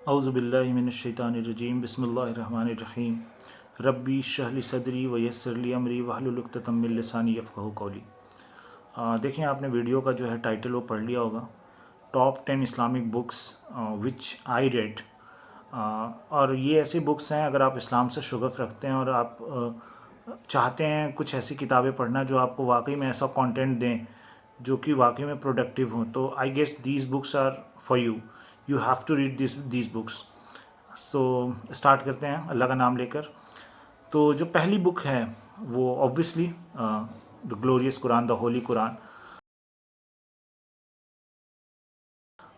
اعوذ باللہ من الشیطان الرجیم بسم اللہ الرحمن الرحیم ربی اشرح لی صدری ویسر لی امری واحلل عقدۃ من لسانی یفقہوا قولی۔ دیکھیں، آپ نے ویڈیو کا جو ہے ٹائٹل وہ پڑھ لیا ہوگا، top 10 Islamic books which I read. اور یہ ایسی بکس ہیں، اگر آپ اسلام سے شغف رکھتے ہیں اور آپ چاہتے ہیں کچھ ایسی کتابیں پڑھنا جو آپ کو واقعی میں ایسا کانٹینٹ دیں جو کہ واقعی میں پروڈکٹیو ہوں، تو I guess these books are for you have to read these books. تو اسٹارٹ کرتے ہیں اللہ کا نام لے کر۔ تو جو پہلی بک ہے وہ اوبویسلی دا گلوریس قرآن، دا ہولی قرآن۔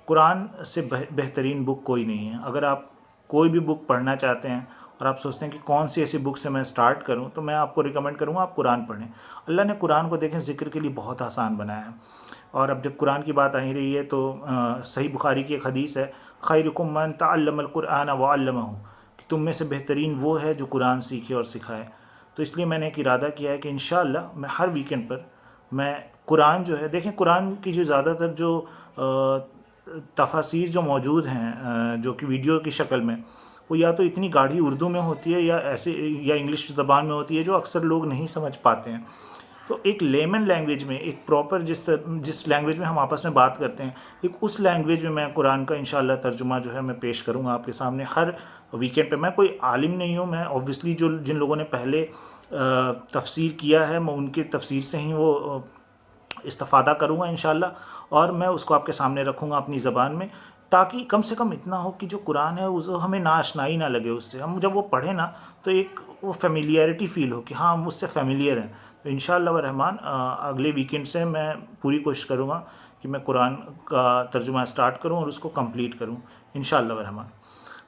قرآن سے بہترین بک کوئی نہیں ہے۔ اگر آپ کوئی بھی بک پڑھنا چاہتے ہیں اور آپ سوچتے ہیں کہ کون سی ایسی بک سے میں سٹارٹ کروں، تو میں آپ کو ریکمنڈ کروں گا آپ قرآن پڑھیں۔ اللہ نے قرآن کو دیکھیں ذکر کے لیے بہت آسان بنایا ہے، اور اب جب قرآن کی بات آ ہی رہی ہے تو صحیح بخاری کی ایک حدیث ہے، خیرکم من تعلم القرآن وعلمہ، کہ تم میں سے بہترین وہ ہے جو قرآن سیکھے اور سکھائے۔ تو اس لیے میں نے ایک ارادہ کیا ہے کہ انشاءاللہ میں ہر ویکنڈ پر میں قرآن جو ہے، دیکھیں قرآن کی جو زیادہ تر جو تفاسیر جو موجود ہیں جو کہ ویڈیو کی شکل میں، وہ یا تو اتنی گاڑھی اردو میں ہوتی ہے یا ایسے یا انگلش زبان میں ہوتی ہے جو اکثر لوگ نہیں سمجھ پاتے ہیں۔ تو ایک لیمن لینگویج میں، ایک پراپر جس لینگویج میں ہم آپس میں بات کرتے ہیں، ایک اس لینگویج میں میں قرآن کا انشاءاللہ ترجمہ جو ہے میں پیش کروں گا آپ کے سامنے ہر ویکینڈ پہ۔ میں کوئی عالم نہیں ہوں، میں اوبویسلی جن لوگوں نے پہلے تفسیر کیا ہے میں ان کی تفسیر سے ہی وہ استفادہ کروں گا انشاءاللہ، اور میں اس کو آپ کے سامنے رکھوں گا اپنی زبان میں، تاکہ کم سے کم اتنا ہو کہ جو قرآن ہے اس ہمیں ناآشنائی نہ لگے اس سے۔ ہم جب وہ پڑھیں نا تو ایک وہ فیملیئرٹی فیل ہو کہ ہاں ہم اس سے فیملیئر ہیں۔ تو انشاءاللہ الرحمن اگلے ویکینڈ سے میں پوری کوشش کروں گا کہ میں قرآن کا ترجمہ اسٹارٹ کروں اور اس کو کمپلیٹ کروں انشاءاللہ الرحمن۔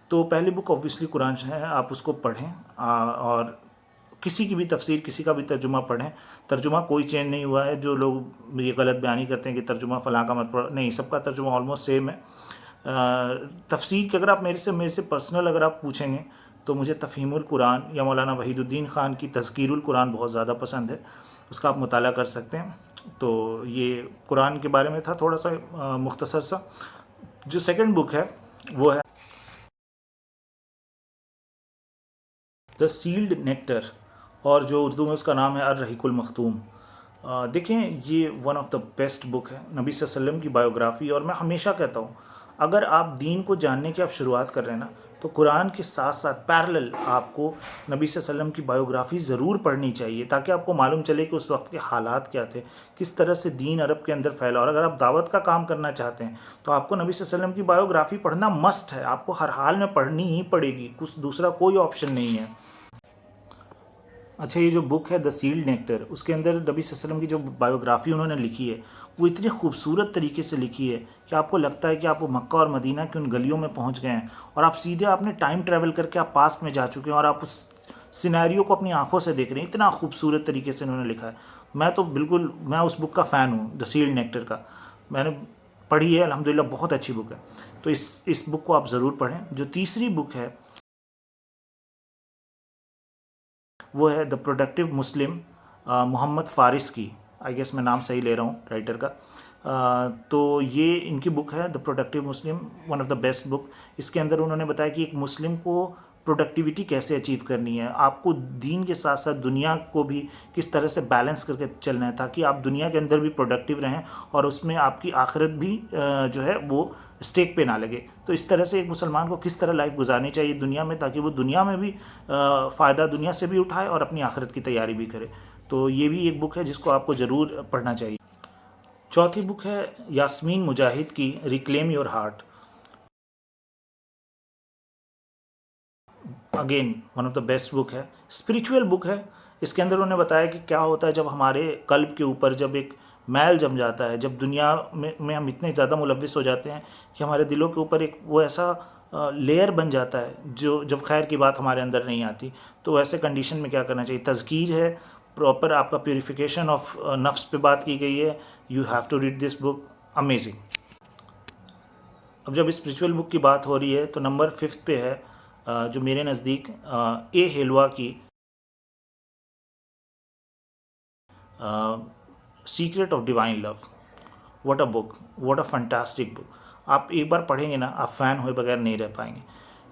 تو پہلی بک اوبویسلی قرآن ہے، آپ اس کو پڑھیں، اور کسی کی بھی تفسیر، کسی کا بھی ترجمہ پڑھیں۔ ترجمہ کوئی چینج نہیں ہوا ہے، جو لوگ یہ غلط بیانی کرتے ہیں کہ ترجمہ فلاں کا مت پڑھو، نہیں، سب کا ترجمہ آلموسٹ سیم ہے۔ تفسیر کی اگر آپ میرے سے پرسنل اگر آپ پوچھیں گے تو مجھے تفہیم القرآن یا مولانا وحید الدین خان کی تذکیر القرآن بہت زیادہ پسند ہے، اس کا آپ مطالعہ کر سکتے ہیں۔ تو یہ قرآن کے بارے میں تھا تھوڑا سا مختصر سا۔ جو سیکنڈ بک ہے وہ ہے دا سیلڈ نیکٹر، اور جو اردو میں اس کا نام ہے الرحیق المختوم۔ دیکھیں یہ one of the best book ہے، نبی صلی اللہ علیہ وسلم کی بایوگرافی۔ اور میں ہمیشہ کہتا ہوں اگر آپ دین کو جاننے کی آپ شروعات کر رہے ہیں نا، تو قرآن کے ساتھ ساتھ پیرلل آپ کو نبی صلی اللہ علیہ وسلم کی بایوگرافی ضرور پڑھنی چاہیے، تاکہ آپ کو معلوم چلے کہ اس وقت کے حالات کیا تھے، کس طرح سے دین عرب کے اندر پھیلا۔ اور اگر آپ دعوت کا کام کرنا چاہتے ہیں تو آپ کو نبی صلی اللہ علیہ وسلم کی بایوگرافی پڑھنا مسٹ ہے، آپ کو ہر حال میں پڑھنی ہی پڑے گی، کچھ دوسرا کوئی آپشن نہیں ہے۔ اچھا، یہ جو بک ہے دا سیلڈ نیکٹر، اس کے اندر نبی صلی اللہ علیہ وسلم کی جو بایوگرافی انہوں نے لکھی ہے وہ اتنی خوبصورت طریقے سے لکھی ہے کہ آپ کو لگتا ہے کہ آپ وہ مکہ اور مدینہ کی ان گلیوں میں پہنچ گئے ہیں، اور آپ سیدھے آپ نے ٹائم ٹریول کر کے آپ پاسٹ میں جا چکے ہیں، اور آپ اس سینیریو کو اپنی آنکھوں سے دیکھ رہے ہیں۔ اتنا خوبصورت طریقے سے انہوں نے لکھا ہے، میں تو بالکل میں اس بک کا فین ہوں، دا سیلڈ نیکٹر کا۔ میں نے پڑھی ہے الحمدللہ، بہت اچھی بک ہے، تو اس بک کو آپ ضرور پڑھیں۔ جو تیسری بک ہے وہ ہے دا پروڈکٹیو مسلم، محمد فارس کی، آئی گیس میں نام صحیح لے رہا ہوں رائٹر کا۔ تو یہ ان کی بک ہے the productive Muslim, one of the best book. اس کے اندر انہوں نے بتایا کہ ایک مسلم کو پروڈکٹیوٹی کیسے اچیو کرنی ہے، آپ کو دین کے ساتھ ساتھ دنیا کو بھی کس طرح سے بیلنس کر کے چلنا ہے، تاکہ آپ دنیا کے اندر بھی پروڈکٹیو رہیں اور اس میں آپ کی آخرت بھی جو ہے وہ اسٹیک پہ نہ لگے۔ تو اس طرح سے ایک مسلمان کو کس طرح لائف گزارنی چاہیے دنیا میں، تاکہ وہ دنیا میں بھی فائدہ دنیا سے بھی اٹھائے اور اپنی آخرت کی تیاری بھی کرے۔ تو یہ بھی ایک بک ہے جس کو آپ کو ضرور پڑھنا چاہیے۔ چوتھی بک ہے یاسمین مجاہد کی reclaim your heart, again one of the best book ہے، اسپریچول بک ہے۔ اس کے اندر انہوں نے بتایا کہ کیا ہوتا ہے جب ہمارے قلب کے اوپر جب ایک میل جم جاتا ہے، جب دنیا میں ہم اتنے زیادہ ملوث ہو جاتے ہیں کہ ہمارے دلوں کے اوپر ایک وہ ایسا لیئر بن جاتا ہے جو جب خیر کی بات ہمارے اندر نہیں آتی، تو ایسے کنڈیشن میں کیا کرنا چاہیے۔ تذکیر ہے، پراپر آپ کا پیوریفیکیشن آف نفس پہ بات کی گئی ہے، you have to read this book, amazing. اب جب اسپریچول بک کی بات ہو رہی ہے تو نمبر 5 پہ ہے جو میرے نزدیک اے ہیلوا کی secret of divine love. What a book, what a fantastic book. آپ ایک بار پڑھیں گے نا آپ فین ہوئے بغیر نہیں رہ پائیں گے.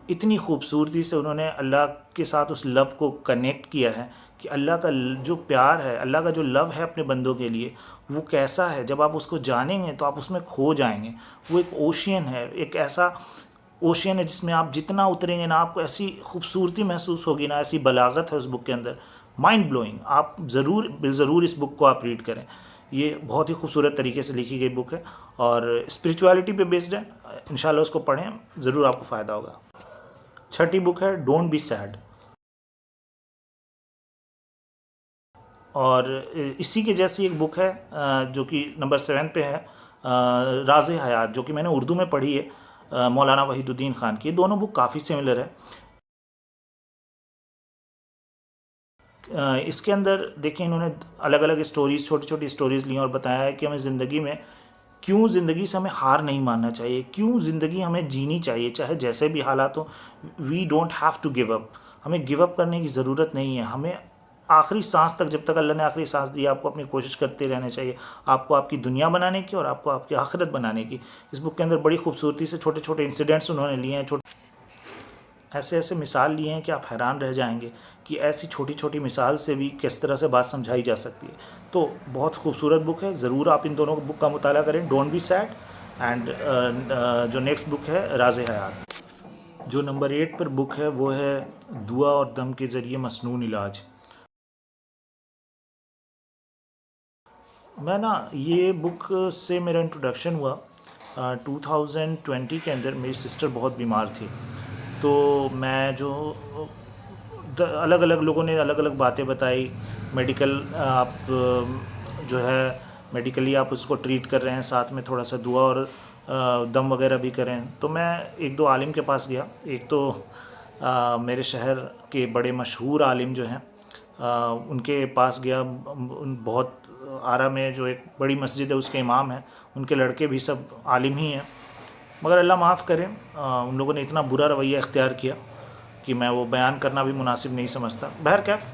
اتنی خوبصورتی سے انہوں نے اللہ کے ساتھ اس لو کو کنیکٹ کیا ہے کہ اللہ کا جو پیار ہے، اللہ کا جو لو ہے اپنے بندوں کے لیے وہ کیسا ہے. جب آپ اس کو جانیں گے تو آپ اس میں کھو جائیں گے. وہ ایک اوشین ہے، ایک ایسا اوشین ہے جس میں آپ جتنا اتریں گے نا آپ کو ایسی خوبصورتی محسوس ہوگی نا، ایسی بلاغت ہے اس بک کے اندر، مائنڈ بلوئنگ. آپ بالضرور اس بک کو آپ ریڈ کریں. یہ بہت ہی خوبصورت طریقے سے لکھی گئی بک ہے اور اسپریچولیٹی پہ بیسڈ ہے. انشاءاللہ اس کو پڑھیں، ضرور آپ کو فائدہ ہوگا. چھٹی بک ہے ڈونٹ بی سیڈ، اور اسی کے جیسی ایک بک ہے جو کہ نمبر 7 پہ ہے، راز حیات، جو کہ میں نے اردو میں پڑھی ہے مولانا وحید الدین خان کی. یہ دونوں بک کافی سملر ہے. اس کے اندر دیکھیں انہوں نے الگ الگ اسٹوریز، چھوٹی چھوٹی اسٹوریز لی ہیں اور بتایا ہے کہ ہمیں زندگی میں کیوں زندگی سے ہمیں ہار نہیں ماننا چاہیے، کیوں زندگی ہمیں جینی چاہیے چاہے جیسے بھی حالات ہوں. We don't have to give up, ہمیں گیو اپ کرنے کی ضرورت نہیں ہے. ہمیں آخری سانس تک، جب تک اللہ نے آخری سانس دی، آپ کو اپنی کوشش کرتے رہنا چاہیے، آپ کو آپ کی دنیا بنانے کی اور آپ کو آپ کی آخرت بنانے کی. اس بک کے اندر بڑی خوبصورتی سے چھوٹے چھوٹے انسیڈنٹس انہوں نے لیے ہیں، ایسے ایسے مثال لیے ہیں کہ آپ حیران رہ جائیں گے کہ ایسی چھوٹی چھوٹی مثال سے بھی کس طرح سے بات سمجھائی جا سکتی ہے. تو بہت خوبصورت بک ہے، ضرور آپ ان دونوں بک کا مطالعہ کریں، ڈونٹ بی سیڈ اینڈ جو نیکسٹ بک ہے راز حیات. جو نمبر 8 پر بک ہے وہ ہے دعا اور دم کے ذریعے مسنون علاج. میں نا یہ بک سے میرا انٹروڈکشن ہوا 2020 کے اندر. میری سسٹر بہت بیمار تھی، تو میں جو الگ الگ لوگوں نے الگ الگ باتیں بتائی. میڈیکل آپ جو ہے میڈیکلی آپ اس کو ٹریٹ کر رہے ہیں، ساتھ میں تھوڑا سا دعا اور دم وغیرہ بھی کریں. تو میں ایک دو عالم کے پاس گیا. ایک تو میرے شہر کے بڑے مشہور عالم جو ہیں ان کے پاس گیا. بہت آرا میں جو ایک بڑی مسجد ہے اس کے امام ہیں، ان کے لڑکے بھی سب عالم ہی ہیں، مگر اللہ معاف کرے ان لوگوں نے اتنا برا رویہ اختیار کیا کہ میں وہ بیان کرنا بھی مناسب نہیں سمجھتا. بہرکیف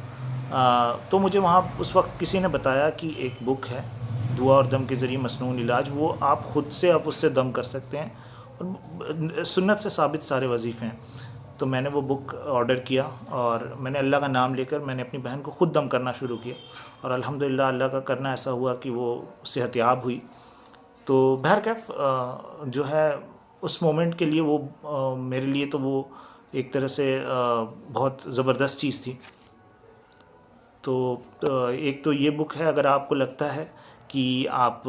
تو مجھے وہاں اس وقت کسی نے بتایا کہ ایک بک ہے دعا اور دم کے ذریعے مسنون علاج، وہ آپ خود سے آپ اس سے دم کر سکتے ہیں اور سنت سے ثابت سارے وظیفے ہیں. تو میں نے وہ بک آرڈر کیا اور میں نے اللہ کا نام لے کر میں نے اپنی بہن کو خود دم کرنا شروع کیا، اور الحمدللہ اللہ کا کرنا ایسا ہوا کہ وہ صحت یاب ہوئی. تو بہرکیف جو ہے اس مومنٹ کے لیے وہ میرے لیے تو وہ ایک طرح سے بہت زبردست چیز تھی. تو ایک تو یہ بک ہے، اگر آپ کو لگتا ہے کہ آپ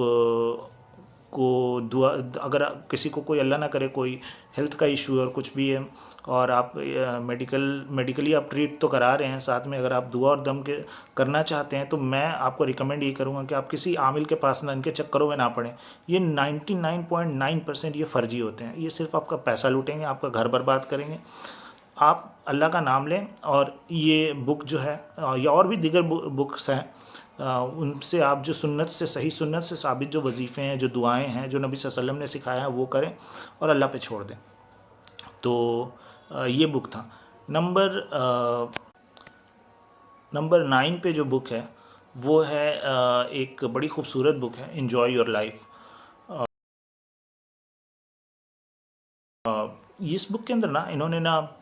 کو دعا، اگر کسی کو کوئی اللہ نہ کرے کوئی ہیلتھ کا ایشو ہے اور کچھ بھی ہے اور آپ میڈیکلی آپ ٹریٹ تو کرا رہے ہیں، ساتھ میں اگر آپ دعا اور دم کے کرنا چاہتے ہیں، تو میں آپ کو ریکمینڈ یہ کروں گا کہ آپ کسی عامل کے پاس نہ، ان کے چکروں میں نہ پڑیں. یہ 99.9% یہ فرضی ہوتے ہیں. یہ صرف آپ کا پیسہ لوٹیں گے، آپ کا گھر برباد کریں گے. آپ اللہ کا نام لیں، اور یہ بک جو ہے یا اور بھی دیگر بکس ہیں ان سے آپ جو سنت سے، صحیح سنت سے ثابت جو وظیفے ہیں، جو دعائیں ہیں، جو نبی صلی اللہ علیہ وسلم نے سکھایا ہے وہ کریں اور اللہ پہ چھوڑ دیں. تو یہ بک تھا. نمبر 9 پہ جو بک ہے وہ ہے ایک بڑی خوبصورت بک ہے انجوائے یور لائف. اس بک کے اندر نا انہوں نے نا نبی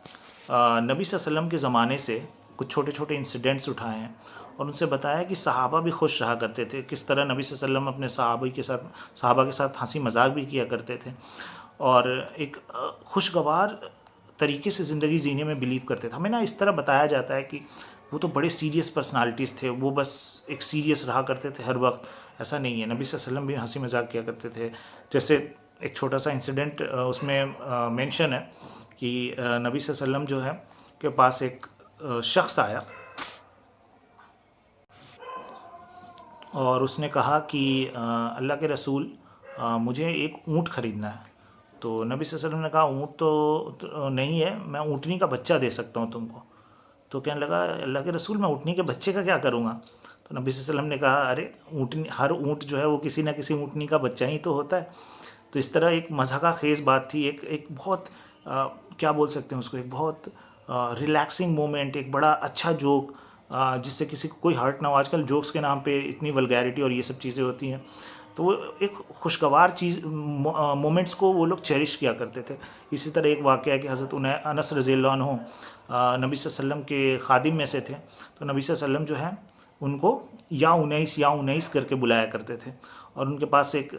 صلی اللہ علیہ وسلم کے زمانے سے کچھ چھوٹے چھوٹے انسیڈنٹس اٹھائے ہیں اور ان سے بتایا کہ صحابہ بھی خوش رہا کرتے تھے، کس طرح نبی صلی اللہ علیہ وسلم اپنے صحابہ کے ساتھ ہنسی مذاق بھی کیا کرتے تھے اور ایک خوشگوار طریقے سے زندگی جینے میں بلیو کرتے تھے. ہمیں نا اس طرح بتایا جاتا ہے کہ وہ تو بڑے سیریس پرسنالٹیز تھے، وہ بس ایک سیریس رہا کرتے تھے ہر وقت. ایسا نہیں ہے، نبی صلی اللہ علیہ وسلم بھی ہنسی مذاق کیا کرتے تھے. جیسے ایک چھوٹا سا انسیڈنٹ اس میں مینشن ہے کہ نبی صلی اللہ علیہ وسلم جو ہے کے پاس ایک شخص آیا اور اس نے کہا کہ اللہ کے رسول مجھے ایک اونٹ خریدنا ہے. تو نبی صلی اللہ علیہ وسلم نے کہا اونٹ تو نہیں ہے، میں اونٹنی کا بچہ دے سکتا ہوں تم کو. تو کہنے لگا اللہ کے رسول میں اونٹنی کے بچے کا کیا کروں گا؟ تو نبی صلی اللہ علیہ وسلم نے کہا ارے اونٹنی، ہر اونٹ جو ہے وہ کسی نہ کسی اونٹنی کا بچہ ہی تو ہوتا ہے. تو اس طرح ایک مضحکہ خیز بات تھی، ایک بہت کیا بول سکتے ہیں اس کو، ایک بہت ریلیکسنگ مومنٹ، ایک بڑا اچھا جوک جس سے کسی کو کوئی ہرٹ نہ ہو. آج کل جوکس کے نام پہ اتنی ولگیرٹی اور یہ سب چیزیں ہوتی ہیں. تو وہ ایک خوشگوار چیز مومنٹس کو وہ لوگ چیریش کیا کرتے تھے. اسی طرح ایک واقعہ ہے کہ حضرت انس رضی اللہ عنہ نبی صلی اللہ علیہ وسلم کے خادم میں سے تھے. تو نبی صلی اللہ علیہ وسلم جو ہے ان کو یا انیس کر کے بلایا کرتے تھے. اور ان کے پاس ایک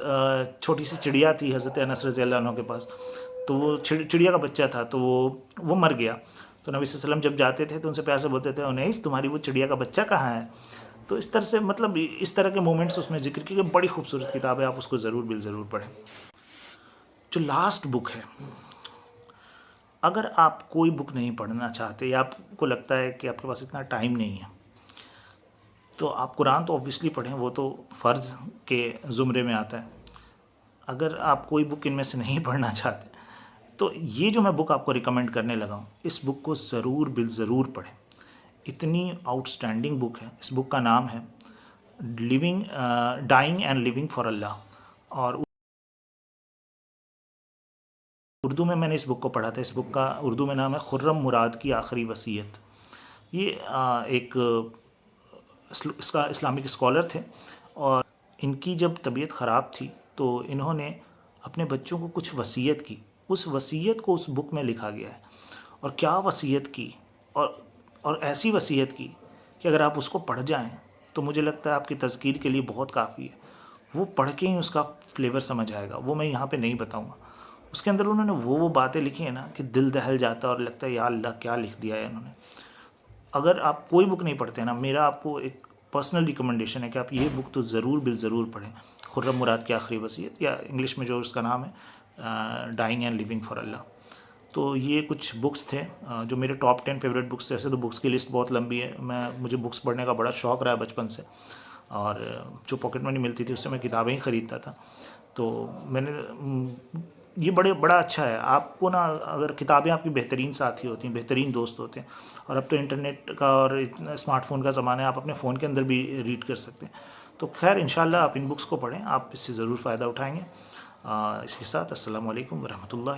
چھوٹی سی چڑیا تھی حضرت انس رضی اللہ عنہ کے پاس. تو وہ چڑیا کا بچہ تھا تو وہ مر گیا. تو نبی صلی اللہ علیہ وسلم جب جاتے تھے تو ان سے پیار سے بولتے تھے انیس تمہاری وہ چڑیا کا بچہ کہاں ہے. تو اس طرح سے مطلب اس طرح کے مومنٹس اس میں ذکر کی. بڑی خوبصورت کتاب ہے, آپ اس کو ضرور بالضرور پڑھیں. جو لاسٹ بک ہے, اگر آپ کوئی بک نہیں پڑھنا چاہتے یا آپ کو لگتا ہے کہ آپ کے پاس اتنا ٹائم نہیں ہے تو آپ قرآن تو اوبویسلی پڑھیں, وہ تو فرض کے زمرے میں آتا ہے. اگر آپ کوئی بک ان میں سے نہیں پڑھنا چاہتے تو یہ جو میں بک آپ کو ریکمینڈ کرنے لگا ہوں, اس بک کو ضرور بالضرور پڑھیں. اتنی آؤٹ اسٹینڈنگ بک ہے. اس بک کا نام ہے ڈائنگ اینڈ لیونگ فار اللہ, اور اردو میں نے اس بک کو پڑھا تھا. اس بک کا اردو میں نام ہے خرم مراد کی آخری وصیت. یہ ایک اس کا اسلامک اسکالر تھے, اور ان کی جب طبیعت خراب تھی تو انہوں نے اپنے بچوں کو کچھ وصیت کی. اس وصیت کو اس بک میں لکھا گیا ہے. اور کیا وصیت کی, اور ایسی وصیت کی کہ اگر آپ اس کو پڑھ جائیں تو مجھے لگتا ہے آپ کی تذکیر کے لیے بہت کافی ہے. وہ پڑھ کے ہی اس کا فلیور سمجھ آئے گا. وہ میں یہاں پہ نہیں بتاؤں گا. اس کے اندر انہوں نے وہ باتیں لکھی ہیں نا کہ دل دہل جاتا ہے اور لگتا ہے یا اللہ کیا لکھ دیا ہے انہوں نے. اگر آپ کوئی بک نہیں پڑھتے نا, میرا آپ کو ایک پرسنل ریکمنڈیشن ہے کہ آپ یہ بک تو ضرور بالضرور پڑھیں, خرم مراد کی آخری وصیت, یا انگلش میں جو اس کا نام ہے ڈائنگ اینڈ لیونگ فار اللہ. تو یہ کچھ بکس تھے جو میرے ٹاپ 10 فیوریٹ بکس تھے. ایسے تو بکس کی لسٹ بہت لمبی ہے. مجھے بکس پڑھنے کا بڑا شوق رہا ہے بچپن سے, اور جو پاکٹ منی ملتی تھی اس سے میں کتابیں ہی خریدتا تھا. تو میں نے یہ بڑا اچھا ہے. آپ کو نا اگر کتابیں آپ کی بہترین ساتھی ہوتی ہیں, بہترین دوست ہوتے ہیں, اور اب تو انٹرنیٹ کا اور اسمارٹ فون کا زمانہ ہے, آپ اپنے فون کے اندر بھی ریڈ کر سکتے ہیں. تو خیر انشاءاللہ آپ ان بکس کو پڑھیں, آپ اس سے ضرور فائدہ اٹھائیں گے. اس کے ساتھ السلام علیکم ورحمۃ اللہ.